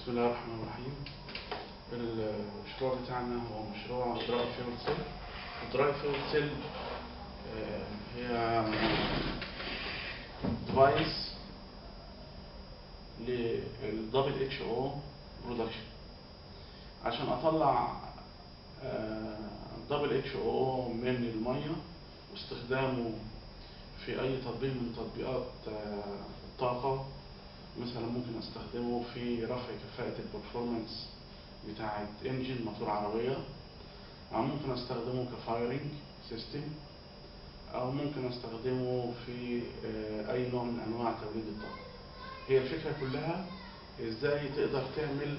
بسم الله الرحمن الرحيم. المشروع بتاعنا هو مشروع دراي فيول سيل. الدراي فيول سيل هي ديفايس للدبل اتش او برودكشن. عشان اطلع دبل اتش او من الميه واستخدامه في اي تطبيق من تطبيقات الطاقه، مثلا ممكن استخدمه في رفع كفاءة البرفورمانس بتاعة انجن موتور عربية، او ممكن استخدمه كفايرنج سيستم، او ممكن استخدمه في اي نوع من انواع توليد الطاقة. هي الفكرة كلها ازاي تقدر تعمل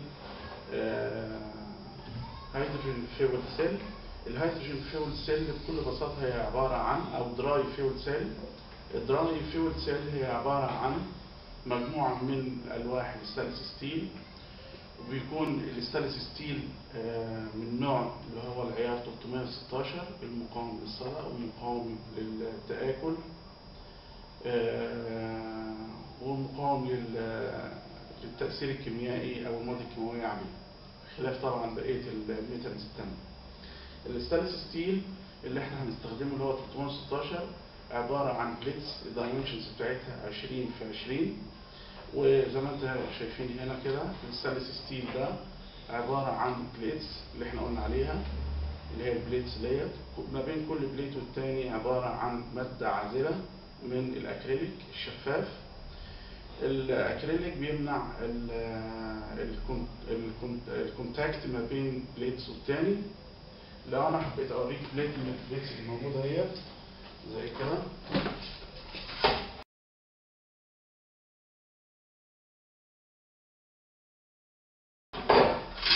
هيدروجين فيول سيل. الهيدروجين فيول سيل بكل بساطة هي عبارة عن او دراي فيول سيل. الدراي فيول سيل هي عبارة عن مجموعة من ألواح الستانلس ستيل، وبيكون الستانلس ستيل من نوع اللي هو العيار 316 المقاوم للصدأ ومقاوم للتآكل ومقاوم للتأثير الكيميائي أو المواد الكيماوية عليه، خلاف طبعا بقية الميتالز التانية. الستانلس ستيل اللي احنا هنستخدمه اللي هو 316 عبارة عن بليتس، الدايمنشنز بتاعتها 20 في 20، وزي ما انت شايفين هنا كده الستانلس ستيل ده عبارة عن بليتس اللي احنا قلنا عليها اللي هي البليتس ديت، ما بين كل بليت والتاني عبارة عن مادة عازلة من الأكريليك الشفاف. الأكريليك بيمنع الكونتاكت ما بين بليتس والتاني. لو انا حبيت اوريك بليت من البليتس اللي موجودة ديت زي كده،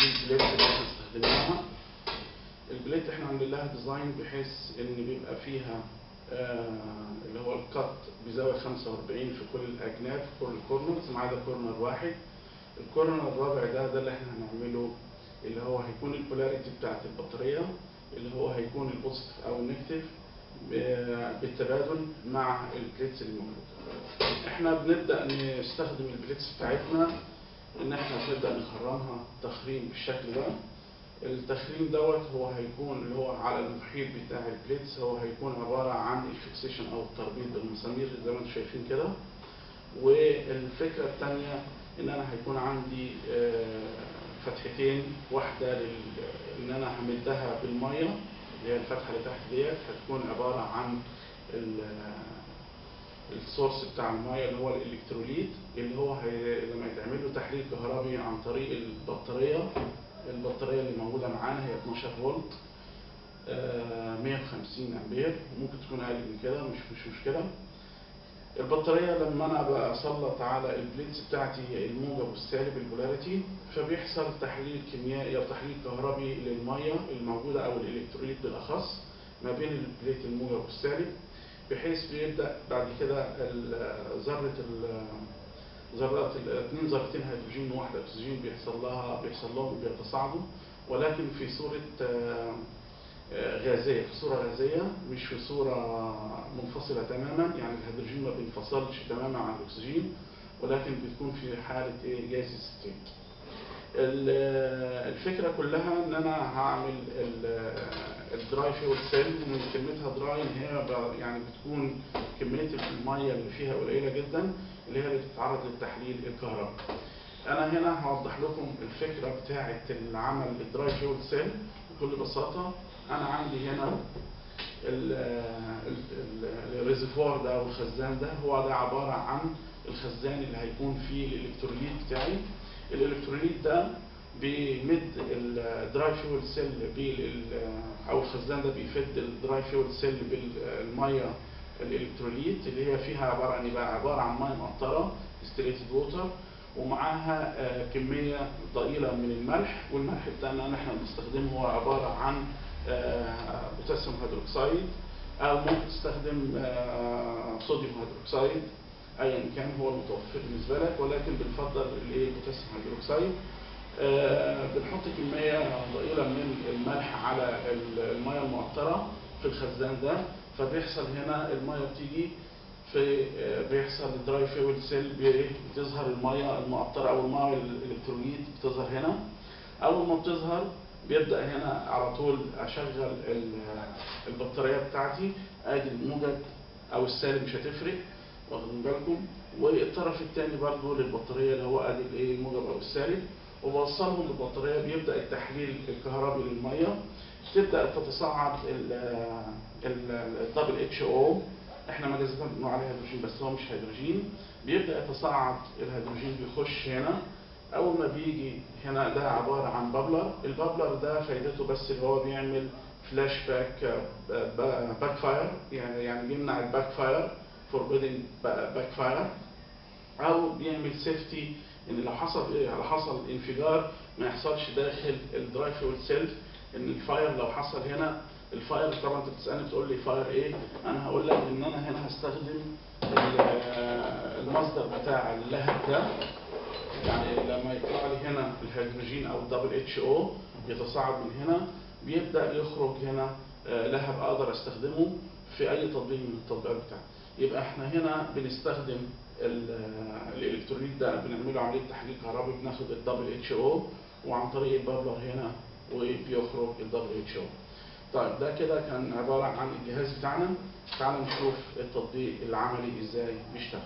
البليت اللي احنا استخدمناها، البليت احنا عاملين لها ديزاين بحيث ان بيبقى فيها اللي هو الكات بزاويه 45 في كل الاجناب في كل الكورنرز ما عدا كورنر واحد. الكورنر الرابع ده اللي احنا هنعمله اللي هو هيكون البولاريتي بتاعت البطاريه، اللي هو هيكون البوزيتيف او النيجاتيف بالتبادل مع البليتس اللي موجوده. احنا بنبدا نستخدم البليتس بتاعتنا ان احنا نبدا نخرمها تخريم بالشكل ده. التخريم دوت هو هيكون اللي هو على المحيط بتاع البليتس، هو هيكون عباره عن الفيكسيشن او التربيط بالمسامير زي ما انتم شايفين كده. والفكره الثانيه ان انا هيكون عندي فتحتين، واحده ان انا همدها بالميه اللي هي الفتحه اللي تحت ديت هتكون عباره عن السورس بتاع الميه اللي هو الالكتروليت اللي هو لما يتعمل له تحليل كهربي عن طريق البطاريه اللي موجوده معانا هي 12 فولت 150 امبير، وممكن تكون اقل من كده مش مشكله. البطاريه لما انا بسلط على البليتس بتاعتي الموجب والسالب البولاريتي، فبيحصل تحليل كيميائي او تحليل كهربي للميه الموجوده او الالكتروليت بالاخص ما بين البليت الموجب والسالب، بحيث بيبدا بعد كده ذرات الاثنين ذرتين هيدروجين وواحده اكسجين بيحصل لهم بيتصاعدوا، ولكن في صوره غازيه، في صوره غازيه مش في صوره منفصله تماما. يعني الهيدروجين ما بينفصلش تماما عن الاكسجين، ولكن بتكون في حاله جاز ستيت. الفكره كلها ان انا هعمل الدراي فيول سيل، ومن كلمتها دراي ان هي يعني بتكون كميه الميه اللي فيها قليله جدا اللي هي اللي بتتعرض للتحليل الكهربي. انا هنا هوضح لكم الفكره بتاعه العمل الدراي فيول سيل بكل بساطه. انا عندي هنا الريزرفوار ده والخزان ده، هو ده عباره عن الخزان اللي هيكون فيه الالكتروليت بتاعي. الالكتروليت ده بيمد الدراي فيول سيل او الخزان ده بيفد الدراي فيول سيل بالميه الالكتروليت اللي هي فيها عباره عن ميه مقطره ديستيليتد ووتر، ومعاها كميه ضئيله من الملح. والملح بتاعنا احنا بنستخدمه هو عباره عن بوتاسيوم هيدروكسيد، او ممكن تستخدم صوديوم هيدروكسيد ايا كان هو المتوفر بالنسبه لك، ولكن بنفضل البوتاسيوم هيدروكسيد. بنحط كميه ضئيله من الملح على الميه المعطره في الخزان ده، فبيحصل هنا الميه بتيجي في بيحصل دراي فيول سيل، بتظهر الميه المقطره او الميه الالكتروليت بتظهر هنا. اول ما بتظهر بيبدا هنا على طول اشغل البطاريه بتاعتي، ادي الموجب او السالب مش هتفرق، واخدين بالكم. والطرف الثاني برضو للبطاريه اللي هو ادي الايه الموجب او السالب، وبوصلهم للبطاريه. بيبدا التحليل الكهربي للميه، تبدا تتصاعد الدبل اتش او، احنا مجازا بنقول عليه هيدروجين بس هو مش هيدروجين. بيبدا يتصاعد الهيدروجين، بيخش هنا. اول ما بيجي هنا ده عباره عن بابلر. البابلر ده فايدته بس اللي هو بيعمل فلاش باك فاير، يعني بيمنع الباك فاير، فوربيدنج باك فاير، او بيعمل سيفتي ان لو حصل انفجار ما يحصلش داخل الدراي فيول سيل. ان الفاير لو حصل هنا، الفاير طبعا انت بتسالني بتقول لي فاير ايه، انا هقول لك ان انا هنا هستخدم المصدر بتاع اللهب ده. يعني لما يطلع لي هنا الهيدروجين او الدبل اتش او يتصاعد من هنا، بيبدا يخرج هنا لهب اقدر استخدمه في اي تطبيق من التطبيقات بتاعتي. يبقى احنا هنا بنستخدم الالكتروليت ده، بنعمله عمليه تحليل كهربي، بناخد الدبل اتش او وعن طريق البابلر هنا وبيخرج الدبل اتش او. طيب ده كده كان عباره عن الجهاز بتاعنا. تعالوا نشوف التطبيق العملي ازاي بيشتغل.